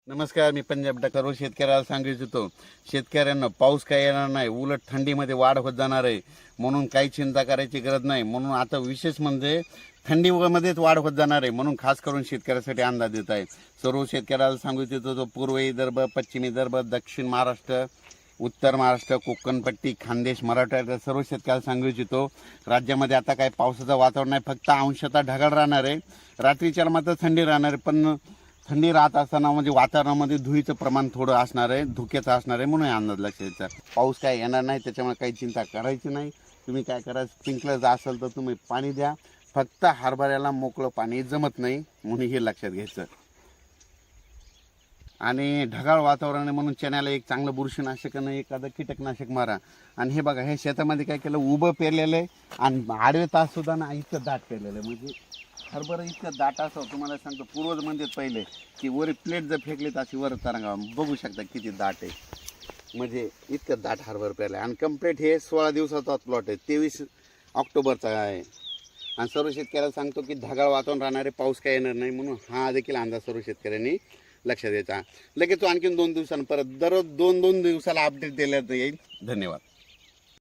नमस्कार, मी पंजाब डॉक्टर. शेतकऱ्याला सांगू इच्छितो, शेतकऱ्यांना पाऊस काय येणार नाही, उलट थंडीमध्ये वाढ होत जाणार आहे, म्हणून काही चिंता करायची गरज नाही. म्हणून आता विशेष म्हणजे थंडीमध्येच वाढ होत जाणार आहे, म्हणून खास करून शेतकऱ्यासाठी अंदाज देत आहे. सर्व शेतकऱ्याला सांगू इच्छितो, जो पूर्व विदर्भ, पश्चिम विदर्भ, दक्षिण महाराष्ट्र, उत्तर महाराष्ट्र, कोकणपट्टी, खानदेश, मराठवाड्याच्या सर्व शेतकऱ्याला सांगू इच्छितो, राज्यामध्ये आता काय पावसाचं वातावरण नाही, फक्त अंशतः ढगाळ राहणार आहे. रात्रीच्या मात्र थंडी राहणार आहे, पण थंडी राहत असताना म्हणजे वातावरणामध्ये धुळीचं प्रमाण थोडं असणार आहे, धुक्याचं असणार आहे, म्हणून अंदाज लक्षात द्यायचा. पाऊस काय येणार नाही, त्याच्यामुळे काही चिंता करायची नाही. तुम्ही काय करा, स्प्रिंकलर असेल तर तुम्ही पाणी द्या. फक्त हरभऱ्याला मोकळं पाणी जमत नाही, म्हणून हे लक्षात घ्यायचं. आणि ढगाळ वातावरण आहे म्हणून चण्याला एक चांगलं बुरशीनाशक आणि एखादं कीटकनाशक मारा. आणि हे बघा, हे शेतामध्ये काय केलं, उभं पेरलेलं आहे आणि आडवे तास सुद्धा ना इतकं दाट पेरलेलं आहे. म्हणजे हरभरा इतकं दाट असं तुम्हाला सांगतो, पूर्वज म्हणतात पहिले की वर प्लेट जर फेकली तर अशी वर तरंगा, बघू शकता किती दाट आहे. म्हणजे इतकं दाट हरभरा पेरलं आहे. आणि कम्प्लीट हे 16 दिवसाचा प्लॉट आहे, 23 ऑक्टोबरचा आहे. आणि सर्व शेतकऱ्याला सांगतो की ढगाळ वातावरण राहणारे, पाऊस काय येणार नाही, म्हणून हा देखील अंदाज सर्व शेतकऱ्यांनी लक्षात द्यायचा. लगेच तो आणखीन 2 दिवसांनी परत दररोज 2-2 दिवसाला अपडेट दिल्यात येईल. धन्यवाद.